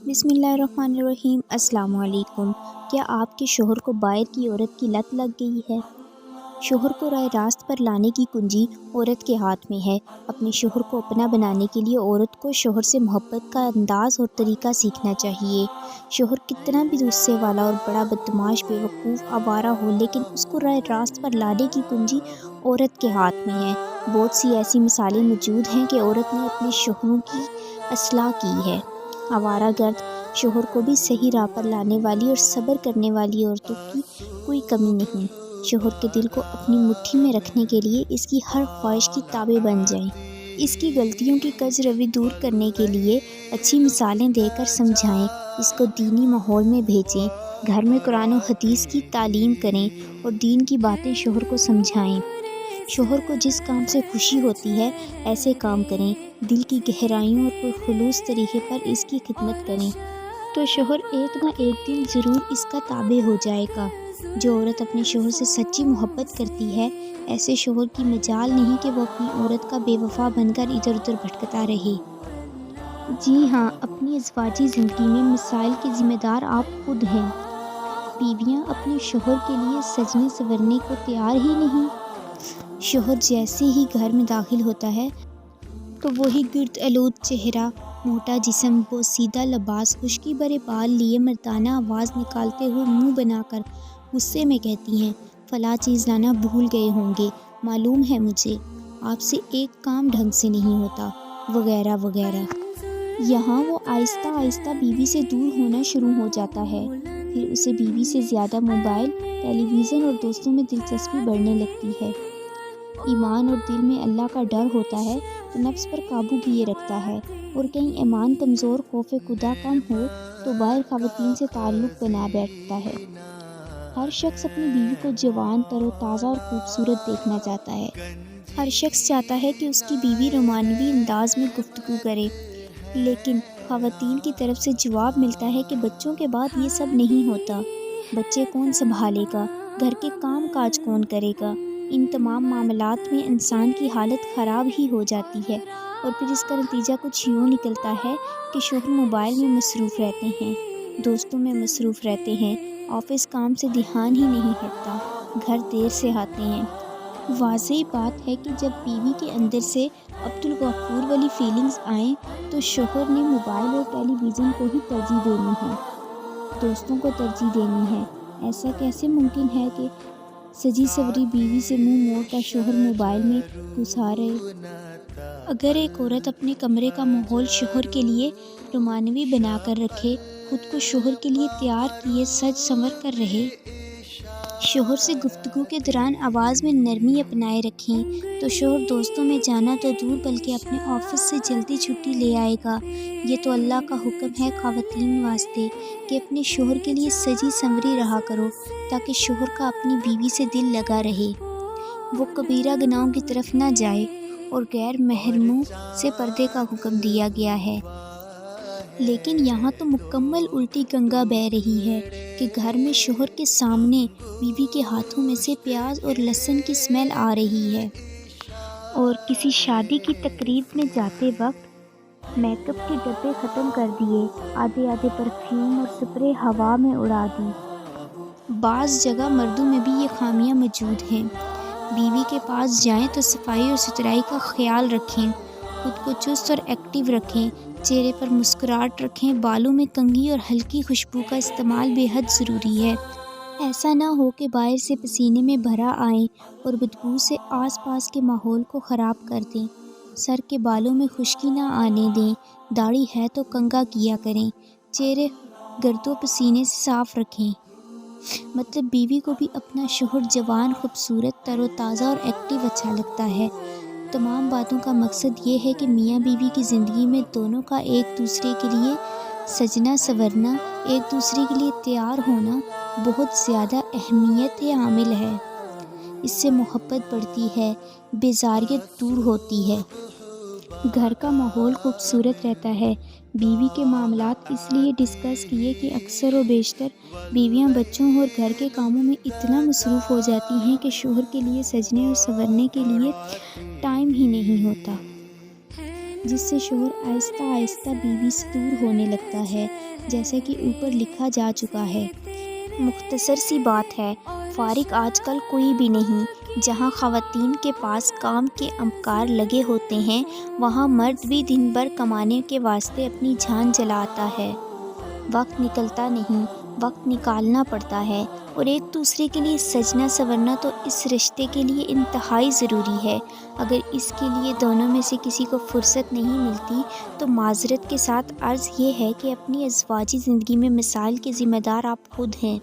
بسم اللہ الرحمن الرحیم۔ السلام علیکم۔ کیا آپ کے شوہر کو باہر کی عورت کی لت لگ گئی ہے؟ شوہر کو راہ راست پر لانے کی کنجی عورت کے ہاتھ میں ہے۔ اپنے شوہر کو اپنا بنانے کے لیے عورت کو شوہر سے محبت کا انداز اور طریقہ سیکھنا چاہیے۔ شوہر کتنا بھی غصے والا اور بڑا بدمعاش، بے وقوف، آوارہ ہو، لیکن اس کو راہ راست پر لانے کی کنجی عورت کے ہاتھ میں ہے۔ بہت سی ایسی مثالیں موجود ہیں کہ عورت نے اپنے شوہروں کی اصلاح کی ہے۔ آوارہ گرد شوہر کو بھی صحیح راہ پر لانے والی اور صبر کرنے والی عورتوں کی کوئی کمی نہیں۔ شوہر کے دل کو اپنی مٹھی میں رکھنے کے لیے اس کی ہر خواہش کی تابع بن جائیں۔ اس کی غلطیوں کی کج روی دور کرنے کے لیے اچھی مثالیں دے کر سمجھائیں۔ اس کو دینی ماحول میں بھیجیں۔ گھر میں قرآن و حدیث کی تعلیم کریں اور دین کی باتیں شوہر کو سمجھائیں۔ شوہر کو جس کام سے خوشی ہوتی ہے ایسے کام کریں۔ دل کی گہرائیوں اور پرخلوص طریقے پر اس کی خدمت کریں تو شوہر ایک نہ ایک دن ضرور اس کا تابع ہو جائے گا۔ جو عورت اپنے شوہر سے سچی محبت کرتی ہے، ایسے شوہر کی مجال نہیں کہ وہ اپنی عورت کا بے وفا بن کر ادھر ادھر بھٹکتا رہے۔ جی ہاں، اپنی ازواجی زندگی میں مسائل کے ذمہ دار آپ خود ہیں۔ بیویاں اپنے شوہر کے لیے سجنے سنورنے کو تیار ہی نہیں۔ شوہر جیسے ہی گھر میں داخل ہوتا ہے تو وہی گرد آلود چہرہ، موٹا جسم، بوسیدہ لباس، خشکی بھرے بال لیے مردانہ آواز نکالتے ہوئے منہ بنا کر غصے میں کہتی ہیں، فلاں چیز لانا بھول گئے ہوں گے، معلوم ہے مجھے، آپ سے ایک کام ڈھنگ سے نہیں ہوتا، وغیرہ وغیرہ۔ یہاں وہ آہستہ آہستہ بیوی سے دور ہونا شروع ہو جاتا ہے۔ پھر اسے بیوی سے زیادہ موبائل، ٹیلی ویژن اور دوستوں میں دلچسپی بڑھنے لگتی ہے۔ ایمان اور دل میں اللہ کا ڈر ہوتا ہے تو نفس پر قابو کیے رکھتا ہے، اور کہیں ایمان کمزور، خوف خدا کم ہو تو باہر خواتین سے تعلق بنا بیٹھتا ہے۔ ہر شخص اپنی بیوی کو جوان، تر و تازہ اور خوبصورت دیکھنا چاہتا ہے۔ ہر شخص چاہتا ہے کہ اس کی بیوی رومانوی انداز میں گفتگو کرے، لیکن خواتین کی طرف سے جواب ملتا ہے کہ بچوں کے بعد یہ سب نہیں ہوتا۔ بچے کون سنبھالے گا؟ گھر کے کام کاج کون کرے گا؟ ان تمام معاملات میں انسان کی حالت خراب ہی ہو جاتی ہے، اور پھر اس کا نتیجہ کچھ یوں نکلتا ہے کہ شوہر موبائل میں مصروف رہتے ہیں، دوستوں میں مصروف رہتے ہیں، آفس کام سے دھیان ہی نہیں ہٹتا، گھر دیر سے آتے ہیں۔ واضح بات ہے کہ جب بیوی کے اندر سے عبدالغفور والی فیلنگز آئیں تو شوہر نے موبائل اور ٹیلی ویژن کو ہی ترجیح دینی ہے، دوستوں کو ترجیح دینی ہے۔ ایسا کیسے ممکن ہے کہ سجی سوری بیوی سے منہ موڑ کر شوہر موبائل میں گھسا رہے؟ اگر ایک عورت اپنے کمرے کا ماحول شوہر کے لیے رومانوی بنا کر رکھے، خود کو شوہر کے لیے تیار کیے سج سنور کر رہے، شوہر سے گفتگو کے دوران آواز میں نرمی اپنائے رکھیں، تو شوہر دوستوں میں جانا تو دور بلکہ اپنے آفس سے جلدی چھٹی لے آئے گا۔ یہ تو اللہ کا حکم ہے خواتین واسطے کہ اپنے شوہر کے لیے سجی سنوری رہا کرو، تاکہ شوہر کا اپنی بیوی سے دل لگا رہے، وہ کبیرہ گناہوں کی طرف نہ جائے، اور غیر محرموں سے پردے کا حکم دیا گیا ہے۔ لیکن یہاں تو مکمل الٹی گنگا بہہ رہی ہے کہ گھر میں شوہر کے سامنے بیوی کے ہاتھوں میں سے پیاز اور لہسن کی اسمیل آ رہی ہے، اور کسی شادی کی تقریب میں جاتے وقت میک اپ کے ڈبے ختم کر دیے، آدھے آدھے پرفیوم اور سپرے ہوا میں اڑا دی۔ بعض جگہ مردوں میں بھی یہ خامیاں موجود ہیں۔ بیوی کے پاس جائیں تو صفائی اور ستھرائی کا خیال رکھیں، خود کو چست اور ایکٹیو رکھیں، چہرے پر مسکراہٹ رکھیں، بالوں میں کنگھی اور ہلکی خوشبو کا استعمال بے حد ضروری ہے۔ ایسا نہ ہو کہ باہر سے پسینے میں بھرا آئیں اور بدبو سے آس پاس کے ماحول کو خراب کر دیں۔ سر کے بالوں میں خشکی نہ آنے دیں، داڑھی ہے تو کنگھا کیا کریں، چہرے گرد و پسینے سے صاف رکھیں۔ مطلب بیوی کو بھی اپنا شوہر جوان، خوبصورت، تر و تازہ اور ایکٹیو اچھا لگتا ہے۔ تمام باتوں کا مقصد یہ ہے کہ میاں بیوی کی زندگی میں دونوں کا ایک دوسرے کے لیے سجنا سنورنا، ایک دوسرے کے لیے تیار ہونا بہت زیادہ اہمیت حامل ہے۔ اس سے محبت بڑھتی ہے، بیزاریت دور ہوتی ہے، گھر کا ماحول خوبصورت رہتا ہے۔ بیوی کے معاملات اس لیے ڈسکس کیے کہ اکثر و بیشتر بیویاں بچوں اور گھر کے کاموں میں اتنا مصروف ہو جاتی ہیں کہ شوہر کے لیے سجنے اور سنورنے کے لیے ٹائم ہی نہیں ہوتا۔ جس سے شوہر آہستہ آہستہ بیوی سے دور ہونے لگتا ہے، جیسا کہ اوپر لکھا جا چکا ہے۔ مختصر سی بات ہے، فارغ آج کل کوئی بھی نہیں۔ جہاں خواتین کے پاس کام کے امکار لگے ہوتے ہیں، وہاں مرد بھی دن بھر کمانے کے واسطے اپنی جان جلاتا ہے۔ وقت نکلتا نہیں، وقت نکالنا پڑتا ہے، اور ایک دوسرے کے لیے سجنا سنورنا تو اس رشتے کے لیے انتہائی ضروری ہے۔ اگر اس کے لیے دونوں میں سے کسی کو فرصت نہیں ملتی تو معذرت کے ساتھ عرض یہ ہے کہ اپنی ازدواجی زندگی میں مسائل کے ذمہ دار آپ خود ہیں۔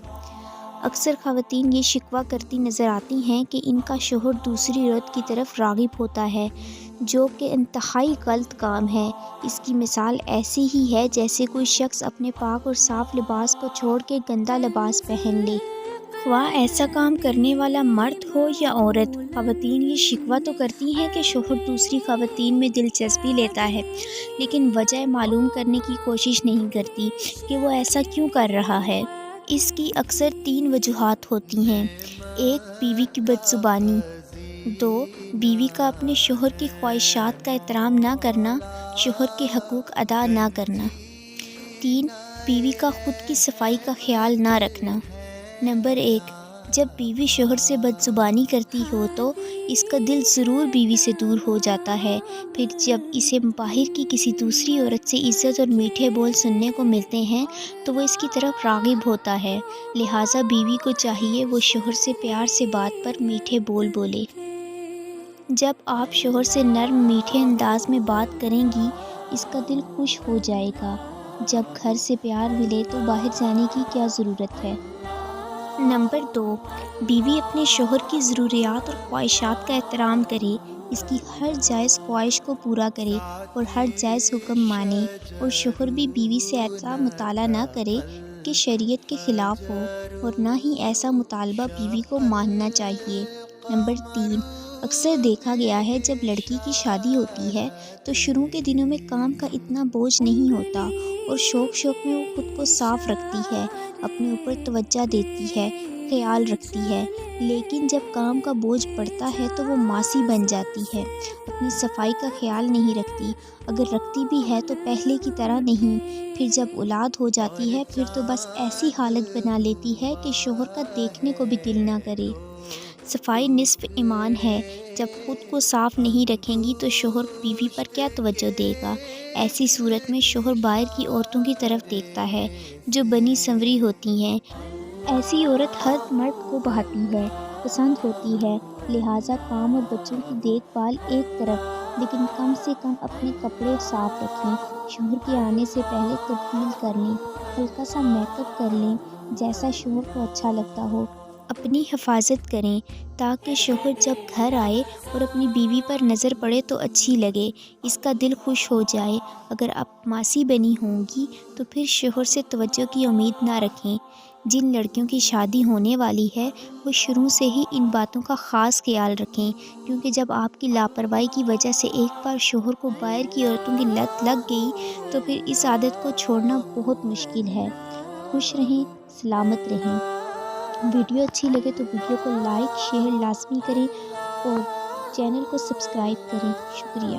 اکثر خواتین یہ شکوہ کرتی نظر آتی ہیں کہ ان کا شوہر دوسری عورت کی طرف راغب ہوتا ہے، جو کہ انتہائی غلط کام ہے۔ اس کی مثال ایسی ہی ہے جیسے کوئی شخص اپنے پاک اور صاف لباس کو چھوڑ کے گندا لباس پہن لے۔ خواہ ایسا کام کرنے والا مرد ہو یا عورت، خواتین یہ شکوہ تو کرتی ہیں کہ شوہر دوسری خواتین میں دلچسپی لیتا ہے، لیکن وجہ معلوم کرنے کی کوشش نہیں کرتی کہ وہ ایسا کیوں کر رہا ہے۔ اس کی اکثر 3 وجوہات ہوتی ہیں: 1 بیوی کی بدزبانی، 2 بیوی کا اپنے شوہر کی خواہشات کا احترام نہ کرنا، شوہر کے حقوق ادا نہ کرنا، 3 بیوی کا خود کی صفائی کا خیال نہ رکھنا۔ نمبر 1، جب بیوی شوہر سے بدزبانی کرتی ہو تو اس کا دل ضرور بیوی سے دور ہو جاتا ہے، پھر جب اسے باہر کی کسی دوسری عورت سے عزت اور میٹھے بول سننے کو ملتے ہیں تو وہ اس کی طرف راغب ہوتا ہے، لہٰذا بیوی کو چاہیے وہ شوہر سے پیار سے بات پر میٹھے بول بولے۔ جب آپ شوہر سے نرم میٹھے انداز میں بات کریں گی، اس کا دل خوش ہو جائے گا۔ جب گھر سے پیار ملے تو باہر جانے کی کیا ضرورت ہے۔ نمبر 2، بیوی اپنے شوہر کی ضروریات اور خواہشات کا احترام کرے، اس کی ہر جائز خواہش کو پورا کرے اور ہر جائز حکم مانے، اور شوہر بھی بیوی سے ایسا مطالبہ نہ کرے کہ شریعت کے خلاف ہو، اور نہ ہی ایسا مطالبہ بیوی کو ماننا چاہیے۔ نمبر 3، اکثر دیکھا گیا ہے جب لڑکی کی شادی ہوتی ہے تو شروع کے دنوں میں کام کا اتنا بوجھ نہیں ہوتا اور شوق میں وہ خود کو صاف رکھتی ہے، اپنے اوپر توجہ دیتی ہے، خیال رکھتی ہے، لیکن جب کام کا بوجھ پڑتا ہے تو وہ ماسی بن جاتی ہے، اپنی صفائی کا خیال نہیں رکھتی، اگر رکھتی بھی ہے تو پہلے کی طرح نہیں، پھر جب اولاد ہو جاتی ہے پھر تو بس ایسی حالت بنا لیتی ہے کہ شوہر کا دیکھنے کو بھی دل نہ کرے۔ صفائی نصف ایمان ہے، جب خود کو صاف نہیں رکھیں گی تو شوہر بیوی پر کیا توجہ دے گا۔ ایسی صورت میں شوہر باہر کی عورتوں کی طرف دیکھتا ہے جو بنی سنوری ہوتی ہیں۔ ایسی عورت ہر مرد کو بھاتی ہے، پسند ہوتی ہے، لہٰذا کام اور بچوں کی دیکھ بھال ایک طرف، لیکن کم سے کم اپنے کپڑے صاف رکھیں، شوہر کے آنے سے پہلے تبدیل کر لیں، ہلکا سا میک اپ کر لیں، جیسا شوہر کو اچھا لگتا ہو۔ اپنی حفاظت کریں تاکہ شوہر جب گھر آئے اور اپنی بیوی پر نظر پڑے تو اچھی لگے، اس کا دل خوش ہو جائے۔ اگر آپ ماسی بنی ہوں گی تو پھر شوہر سے توجہ کی امید نہ رکھیں۔ جن لڑکیوں کی شادی ہونے والی ہے وہ شروع سے ہی ان باتوں کا خاص خیال رکھیں، کیونکہ جب آپ کی لاپرواہی کی وجہ سے ایک بار شوہر کو باہر کی عورتوں کی لت لگ گئی تو پھر اس عادت کو چھوڑنا بہت مشکل ہے۔ خوش رہیں، سلامت رہیں۔ ویڈیو اچھی لگے تو ویڈیو کو لائک شیئر لازمی کریں اور چینل کو سبسکرائب کریں۔ شکریہ۔